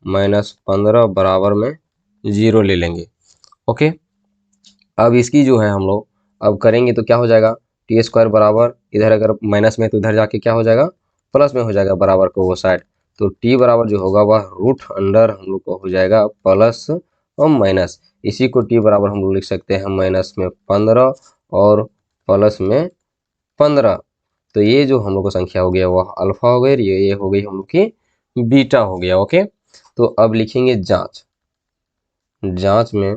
15 बराबर में 0 ले लेंगे। ओके, अब इसकी जो है हम लोग अब करेंगे तो क्या हो जाएगा, t² बराबर, इधर अगर माइनस में तो इधर जाके क्या हो जाएगा, प्लस में हो जाएगा बराबर को वो साइड। तो t बराबर जो होगा वह रूट अंडर हम लोग को हो जाएगा प्लस और माइनस। इसी को t बराबर हम लोग लिख सकते हैं माइनस में 15 और प्लस में 15। तो ये जो हम लोग को संख्या हो गया वह अल्फा हो गई, ये हो गई हम लोग की बीटा हो गया। ओके, तो अब लिखेंगे जांच। जांच में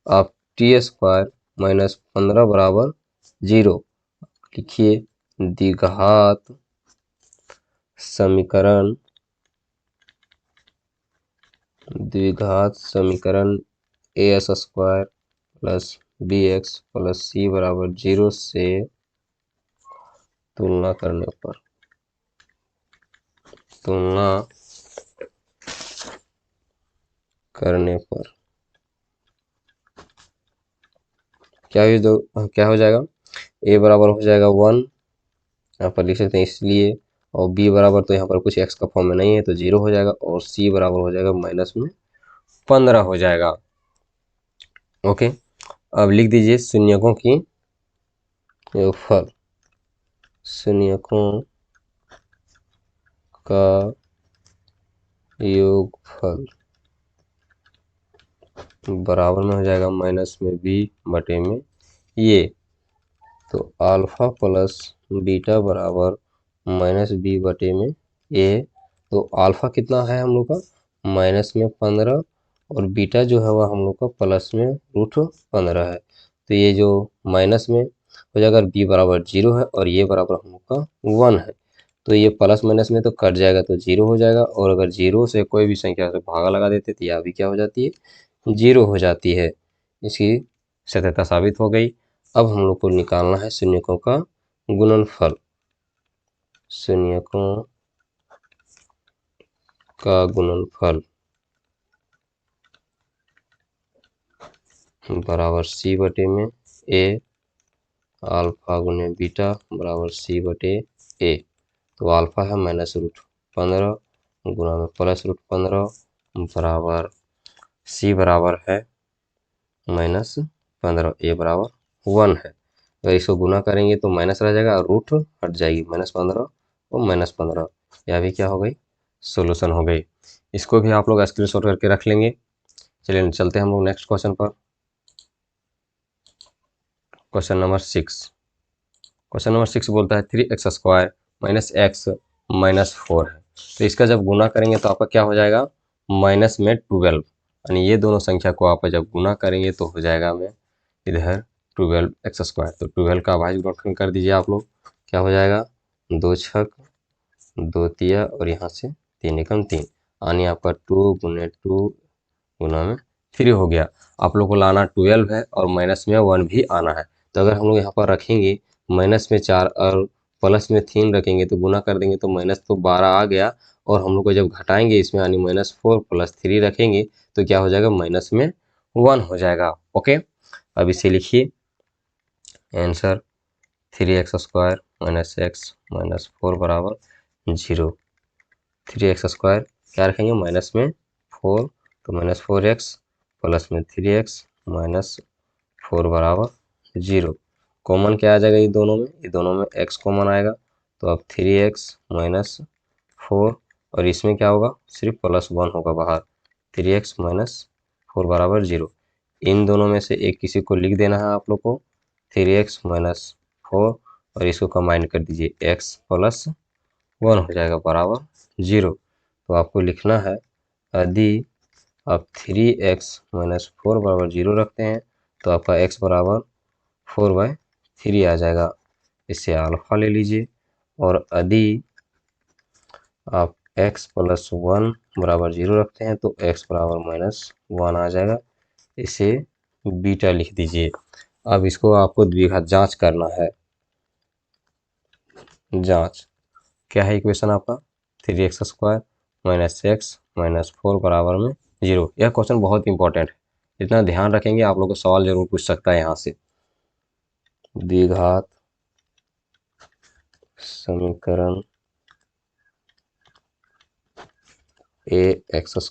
आप t² - 15 बराबर 0 लिखिए। द्विघात समीकरण, द्विघात समीकरण as² plus bx plus c बराबर 0 से तुलना करने पर, तुलना करने पर क्या हो जाएगा, a बराबर हो जाएगा 1, यहाँ पर लिख सकते हैं इसलिए, और b बराबर तो यहाँ पर कुछ x का फॉर्म में नहीं है तो 0 हो जाएगा, और c बराबर हो जाएगा माइनस में 15 हो जाएगा। ओके, अब लिख दीजिए शून्यकों की योगफल, शून्यकों का योगफल बराबर में हो जाएगा माइनस में b बटे में ये। तो अल्फा प्लस बीटा बराबर माइनस b बटे में a। तो अल्फा कितना है हम लोग का, माइनस में 15, और बीटा जो है वह हम लोग का प्लस में √15 है। तो ये जो माइनस में हो जाएगा, b बराबर 0 है और ये बराबर हम लोग का 1 है। तो ये प्लस माइनस में तो कट जाएगा तो 0 हो जाएगा, और अगर 0 से कोई भी संख्या से भागा लगा देते तो यह भी क्या हो जाती है, 0 हो जाती है। इसकी सत्यता साबित हो गई। अब हम लोग को निकालना है शून्यकों का गुणनफल, शून्यकों का गुणनफल बराबर c बटे में a, अल्फा गुने बीटा बराबर c बटे a। तो अल्फा है -√15 गुना में +√15 बराबर c बराबर है -15, a बराबर 1 है। अगर इसको गुना करेंगे तो माइनस रह जाएगा और रूट हट जाएगी, -15 और -15, यह भी क्या हो गई, सोल्यूशन हो गई। इसको भी आप लोग स्क्रीनशॉट करके रख लेंगे। चलिए चलते हैं हम लोग नेक्स्ट क्वेश्चन पर। क्वेश्चन नंबर 6, क्वेश्चन नंबर 6 बोलता है 3x² - x -4 है। तो इसका जब गुना करेंगे तो आपका क्या हो जाएगा, माइनस में 12, यानी ये दोनों संख्या को आप जब गुना करेंगे तो हो जाएगा में इधर 12x²। तो 12 का भाज्य गुणनखंड कर दीजिए आप लोग, क्या हो जाएगा, 2 छक 2 तिया और यहाँ से 3 एकम 3, यानी आपका 2 गुने 2 गुना में 3 हो गया। आप लोग को लाना 12 है और माइनस में 1 भी आना है। तो अगर हम लोग यहाँ पर रखेंगे माइनस में 4 और प्लस में 3 रखेंगे तो गुना कर देंगे तो माइनस तो 12 आ गया, और हम लोग को जब घटाएंगे इसमें यानी -4 + 3 रखेंगे तो क्या हो जाएगा, माइनस में 1 हो जाएगा। ओके, अब इसे लिखिए, आंसर 3x² - x - 4 बराबर 0। 3x² क्या रखेंगे, माइनस में 4 तो -4x प्लस में 3x -4 बराबर 0। कॉमन क्या आ जाएगा ये दोनों में, ये दोनों में x कॉमन आएगा तो अब 3x - 4, और इसमें क्या होगा, सिर्फ +1 होगा बाहर, 3x - 4 बराबर 0। इन दोनों में से एक किसी को लिख देना है आप लोग को, 3x - 4, और इसको कंबाइन कर दीजिए, x + 1 हो जाएगा बराबर 0। तो आपको लिखना है, यदि आप 3x - 4 बराबर 0 रखते हैं तो आपका x बराबर 4/3 आ जाएगा। इससे अल्फा ले लीजिए, और यदि आप x + 1 बराबर 0 रखते हैं तो x बराबर -1 आ जाएगा। इसे बीटा लिख दीजिए। अब इसको आपको द्विघात जांच करना है। जांच क्या है, इक्वेशन आपका 3x² - x - 4 बराबर में 0। यह क्वेश्चन बहुत इंपॉर्टेंट है, इतना ध्यान रखेंगे आप लोग को सवाल जरूर पूछ सकता है यहाँ से। द्विघात समीकरण ax²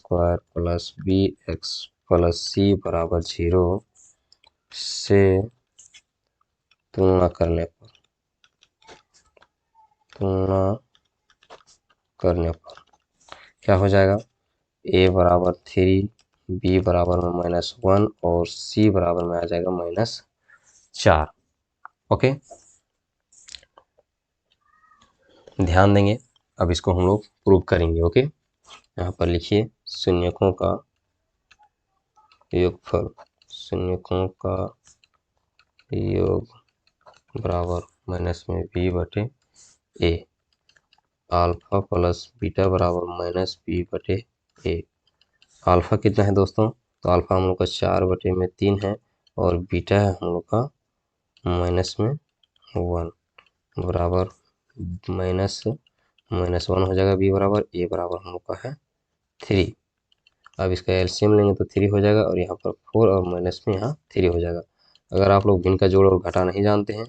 + bx + c बराबर 0 से तुलना करने पर क्या हो जाएगा, a बराबर 3, b बराबर में -1 और c बराबर में आ जाएगा -4। ओके, ध्यान देंगे। अब इसको हम लोग प्रूव करेंगे। ओके, यहाँ पर लिखिए, शून्यकों का योगफल, शून्यकों का योग बराबर माइनस में b/a, अल्फा प्लस बीटा बराबर -b/a। अल्फा कितना है दोस्तों, तो अल्फा हम लोग का 4/3 है, और बीटा है हम लोग का -1 बराबर -1 हो जाएगा, b बराबर, a बराबर हम लोग का है 3। अब इसका एलसीएम लेंगे तो 3 हो जाएगा, और यहाँ पर 4 और माइनस में यहाँ 3 हो जाएगा। अगर आप लोग भिन्न का जोड़ और घटा नहीं जानते हैं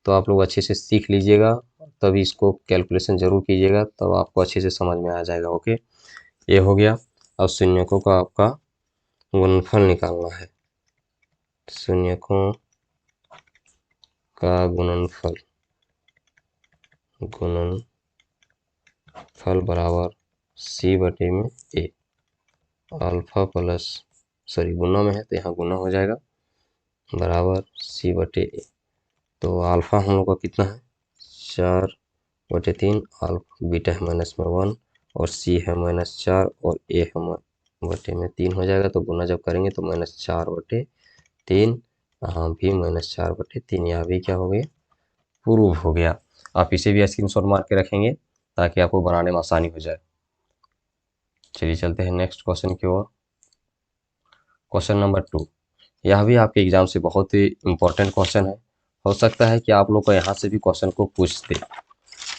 तो आप लोग अच्छे से सीख लीजिएगा, तभी इसको कैलकुलेशन जरूर कीजिएगा, तब आपको अच्छे से समझ में आ जाएगा। ओके, ये हो गया। अब शून्यकों का आपका गुणनफल निकालना है। शून्यकों का गुणनफल बराबर c/a, अल्फा प्लस गुना में है तो यहाँ गुना हो जाएगा, बराबर c/a। तो अल्फा हम लोग का कितना है, 4/3, अल्फा बीटा है -1 और c है -4 और a है बटे में 3 हो जाएगा। तो गुना जब करेंगे तो -4/3, यहाँ भी -4/3, यहाँ भी क्या हो गया, प्रूव हो गया। आप इसे भी स्क्रीनशॉट मार के रखेंगे ताकि आपको बनाने में आसानी हो जाए। चलिए चलते हैं नेक्स्ट क्वेश्चन की ओर। क्वेश्चन नंबर 2, यह भी आपके एग्जाम से बहुत ही इंपॉर्टेंट क्वेश्चन है। हो सकता है कि आप लोग को यहाँ से भी क्वेश्चन को पूछ दे।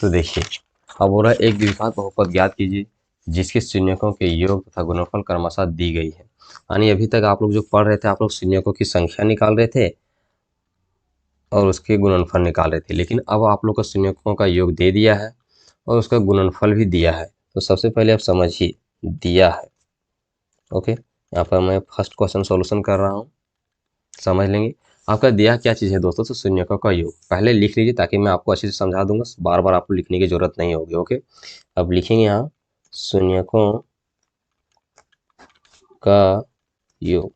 तो देखिए, अब हो रहा है, एक द्विघात बहुपद ज्ञात कीजिए जिसके शून्यकों के योग तथा गुणनफल क्रमशः दी गई है। यानी अभी तक आप लोग जो पढ़ रहे थे, आप लोग शून्यकों की संख्या निकाल रहे थे और उसके गुणनफल निकाल रहे थे, लेकिन अब आप लोग को शून्यकों का योग दे दिया है और उसका गुणनफल भी दिया है। तो सबसे पहले आप समझिए, दिया है। ओके, यहाँ पर मैं फर्स्ट क्वेश्चन सॉल्यूशन कर रहा हूँ, समझ लेंगे। आपका दिया क्या चीज़ है दोस्तों, तो शून्यकों का योग पहले लिख लीजिए ताकि मैं आपको अच्छे से समझा दूंगा, बार बार आपको लिखने की जरूरत नहीं होगी। ओके, अब लिखेंगे यहाँ शून्यकों का योग।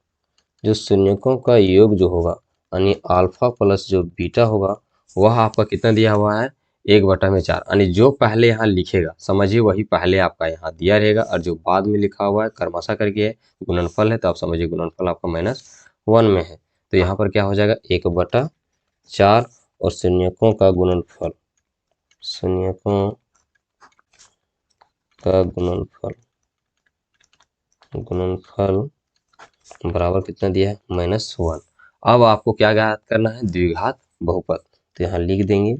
जो शून्यकों का योग जो होगा, यानी अल्फा प्लस जो बीटा होगा, वह आपका कितना दिया हुआ है, 1/4। यानी जो पहले यहाँ लिखेगा समझिए वही पहले आपका यहाँ दिया रहेगा, और जो बाद में लिखा हुआ है क्रमशः करके है, गुणनफल है, तो आप समझिए गुणनफल आपका -1 में है। तो यहाँ पर क्या हो जाएगा, 1/4, और शून्यकों का गुणनफल, शून्यकों का गुणनफल बराबर कितना दिया है, -1। अब आपको क्या ज्ञात करना है, द्विघात बहुपद। तो यहाँ लिख देंगे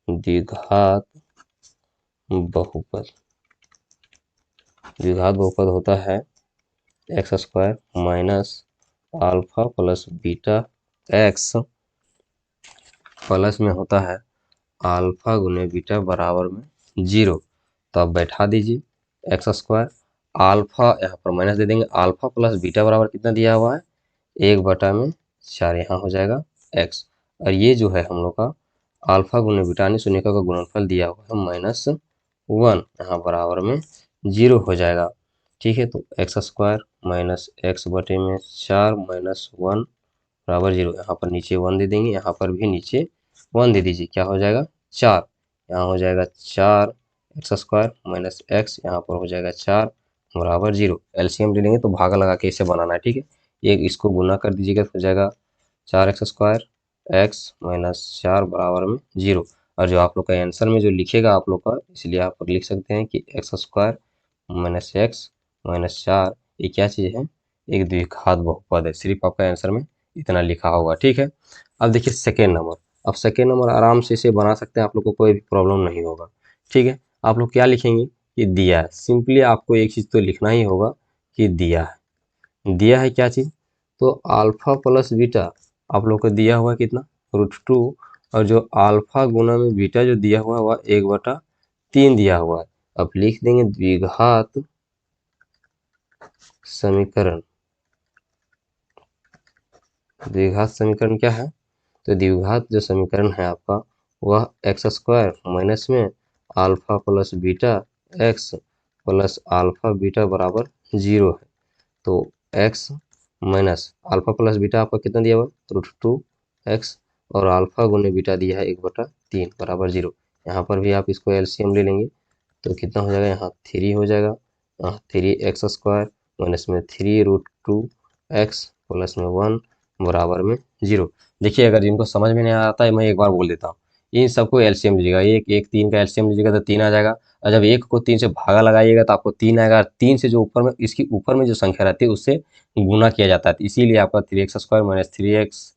द्विघात बहुपद, द्विघात बहुपद होता है x square minus alpha plus beta x plus में होता है अल्फा गुने बीटा बराबर में 0। तो आप बैठा दीजिए एक्स स्क्वायर, अल्फा यहाँ पर माइनस दे देंगे, अल्फा प्लस बीटा बराबर कितना दिया हुआ है 1/4, यहाँ हो जाएगा एक्स। और ये जो है हम लोग का अल्फा गुने बीटा यानी शून्यकों का गुणनफल दिया हुआ है -1, यहाँ बराबर में 0 हो जाएगा। ठीक है, तो एक्स स्क्वायर माइनस एक्स बटे में 4 माइनस 1 बराबर 0। यहाँ पर नीचे 1 दे देंगे, यहाँ पर भी नीचे 1 दे दीजिए, क्या हो जाएगा 4, यहाँ हो जाएगा 4 एक्स स्क्वायर माइनस एक्स, यहाँ पर हो जाएगा 4 बराबर 0। एलसीएम ले लेंगे तो भागा लगा के इसे बनाना है। ठीक है, एक इसको गुना कर दीजिएगा तो हो जाएगा 4 एक्स स्क्वायर एक्स माइनस 4 बराबर में 0। और जो आप लोग का आंसर में जो लिखेगा आप लोग का, इसलिए आप लोग लिख सकते हैं कि x square minus x minus 4 ये क्या चीज़ है, एक द्विघात बहुपद है। सिर्फ आपका आंसर में इतना लिखा होगा। ठीक है, अब देखिए सेकेंड नंबर। अब सेकेंड नंबर आराम से इसे बना सकते हैं, आप लोग को कोई भी प्रॉब्लम नहीं होगा। ठीक है, आप लोग क्या लिखेंगे कि दिया है, सिंपली आपको एक चीज़ तो लिखना ही होगा कि दिया है। दिया है क्या चीज़, तो अल्फा प्लस बीटा आप लोग को दिया हुआ है कितना √2, और जो अल्फा गुना में बीटा जो दिया हुआ है वह 1/3 दिया हुआ है। अब लिख देंगे द्विघात समीकरण। द्विघात समीकरण क्या है, तो द्विघात जो समीकरण है आपका वह एक्स स्क्वायर माइनस में alpha plus beta x plus alpha beta बराबर 0 है। तो x minus alpha plus beta आपका कितना दिया हुआ √2 एक्स, और अल्फा गुने बीटा दिया है 1/3 बराबर 0। यहाँ पर भी आप इसको एलसीएम ले लेंगे तो कितना हो जाएगा, यहाँ 3 हो जाएगा, यहाँ 3 एक्स स्क्वायर माइनस में 3√2 एक्स प्लस में 1 बराबर में 0। देखिए अगर जिनको समझ में नहीं आता है मैं एक बार बोल देता हूँ, इन सबको एलसीएम लीजिएगा, एक 3 का एलसीएम लीजिएगा तो 3 आ जाएगा, और जब 1 को 3 से भागा लगाइएगा तो आपको 3 आएगा। 3 से जो ऊपर में इसकी ऊपर में जो संख्या रहती है उससे गुना किया जाता है, इसीलिए आपका 3x square minus 3x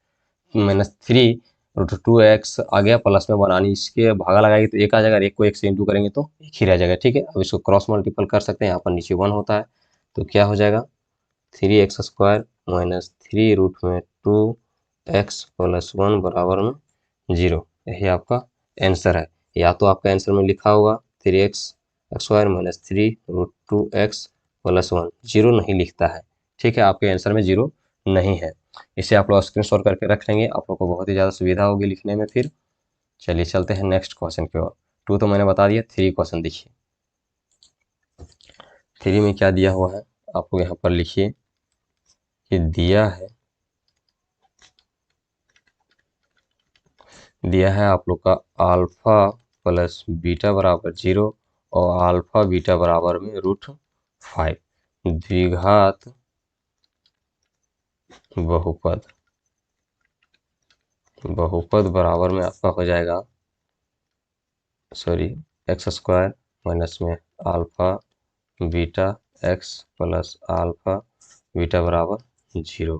minus 3√2x आ गया, प्लस में बनानी इसके भागा लगाएंगे तो 1 आ जाएगा, और 1 को 1 से इंटू करेंगे तो 1 ही रह जाएगा। ठीक है, अब इसको क्रॉस मल्टीपल कर सकते हैं, यहाँ पर नीचे 1 होता है तो क्या हो जाएगा 3x square minus 3√2x plus 1 बराबर में 0। यही आपका आंसर है। या तो आपका आंसर में लिखा होगा 3x square minus 3√2x plus 1, 0 नहीं लिखता है। ठीक है, आपके आंसर में 0 नहीं है। इसे आप लोग स्क्रीनशॉट करके रख लेंगे, आप लोग को बहुत ही ज़्यादा सुविधा होगी लिखने में। फिर चलिए चलते हैं नेक्स्ट क्वेश्चन की ओर। 2 तो मैंने बता दिया, 3 क्वेश्चन देखिए। 3 में क्या दिया हुआ है, आपको यहाँ पर लिखिए कि दिया है आप लोग का अल्फा प्लस बीटा बराबर 0 और अल्फा बीटा बराबर में √5 द्विघात बहुपद बराबर में आपका हो जाएगा एक्स स्क्वायर माइनस में alpha beta x plus alpha beta बराबर 0।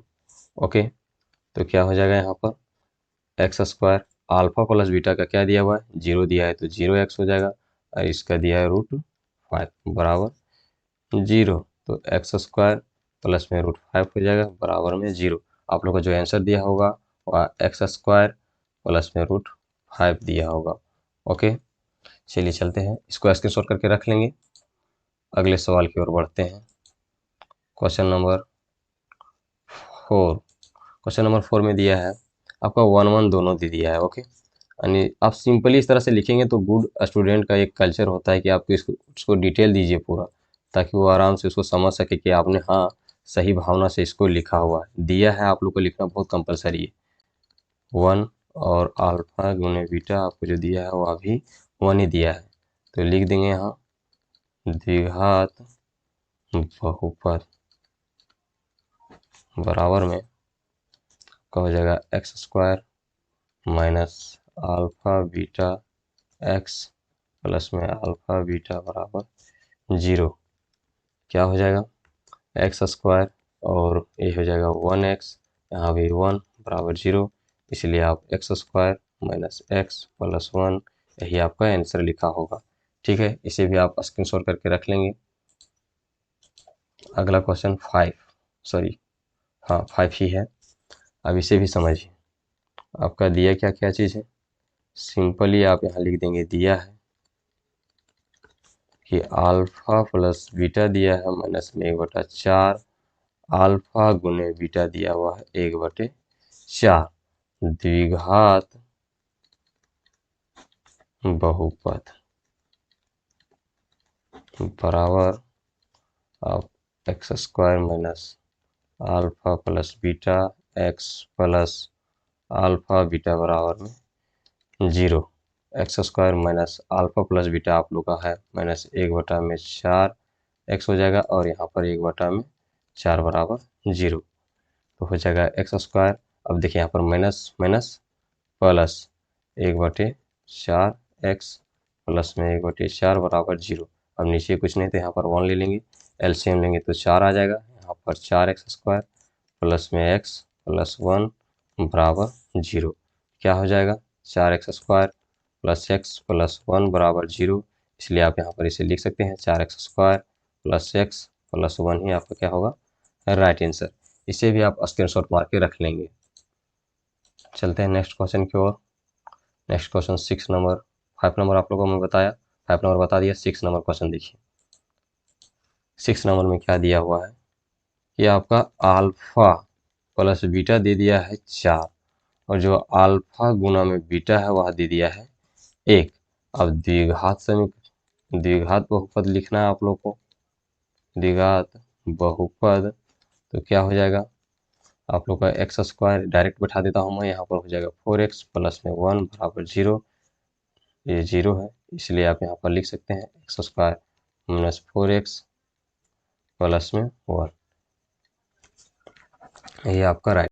ओके, तो क्या हो जाएगा यहाँ पर x square alpha plus beta का क्या दिया हुआ है 0 दिया है तो 0x हो जाएगा, और इसका दिया है √5 बराबर 0, तो एक्स स्क्वायर प्लस में √5 हो जाएगा बराबर में 0। आप लोग को जो आंसर दिया होगा वह एक्स स्क्वायर प्लस में √5 दिया होगा। ओके, चलिए चलते हैं, इसको स्क्रीनशॉट करके रख लेंगे। अगले सवाल की ओर बढ़ते हैं। Question number 4। क्वेश्चन नंबर 4 में दिया है आपका 1 दोनों दे दिया है। ओके, यानी आप सिंपली इस तरह से लिखेंगे तो गुड स्टूडेंट का एक कल्चर होता है कि आपको इसको डिटेल दीजिए पूरा, ताकि वो आराम से उसको समझ सके कि आपने हाँ सही भावना से इसको लिखा हुआ है। दिया है आप लोग को लिखना बहुत कंपलसरी है। 1 और अल्फा गुने बीटा आपको जो दिया है वो अभी 1 ही दिया है, तो लिख देंगे यहाँ द्विघात बहुपद बराबर में क्या हो जाएगा x square minus alpha beta x plus में अल्फा बीटा बराबर 0। क्या हो जाएगा एक्स स्क्वायर और ये हो जाएगा 1x, यहाँ भी 1 बराबर 0, इसलिए आप x square minus x plus 1 यही आपका आंसर लिखा होगा। ठीक है, इसे भी आप स्क्रीनशॉट करके रख लेंगे। अगला क्वेश्चन 5 ही है। अब इसे भी समझिए। आपका दिया क्या क्या चीज़ है, सिंपली आप यहाँ लिख देंगे दिया है कि अल्फा प्लस बीटा दिया है माइनस में 1/4, अल्फा गुने बीटा दिया हुआ है 1/4, द्विघात बहुपद बराबर आप x² minus alpha plus beta x plus alpha beta बराबर में 0। x² minus alpha plus beta आप लोग का है माइनस 1/4 x हो जाएगा, और यहाँ पर 1/4 बराबर 0, तो हो जाएगा x²। अब देखिए यहाँ पर minus minus plus 1/4 x plus में 1/4 बराबर 0। अब नीचे कुछ नहीं तो यहाँ पर 1 ले लेंगे, एलसीएम लेंगे तो 4 आ जाएगा। यहाँ पर 4x² प्लस में x प्लस 1 बराबर 0, क्या हो जाएगा 4x² प्लस x प्लस 1 बराबर 0। इसलिए आप यहाँ पर इसे लिख सकते हैं 4x² प्लस x प्लस 1 ही आपका क्या होगा राइट आंसर। इसे भी आप स्क्रीनशॉट मार के रख लेंगे। चलते हैं नेक्स्ट क्वेश्चन की ओर। नेक्स्ट क्वेश्चन 6 नंबर, 5 नंबर आप लोगों को मैं बताया, 5 नंबर बता दिया। 6 नंबर क्वेश्चन देखिए। 6 नंबर में क्या दिया हुआ है कि आपका अल्फा प्लस बीटा दे दिया है 4, और जो अल्फा गुना में बीटा है वह दे दिया है 1। अब द्विघात बहुपद लिखना है आप लोग को, द्विघात बहुपद तो क्या हो जाएगा आप लोग का x² डायरेक्ट बैठा देता हूँ मैं, यहाँ पर हो जाएगा 4x प्लस में 1 बराबर 0। ये 0 है, इसलिए आप यहाँ पर लिख सकते हैं x² माइनस 4x प्लस में 1, ये आपका राइट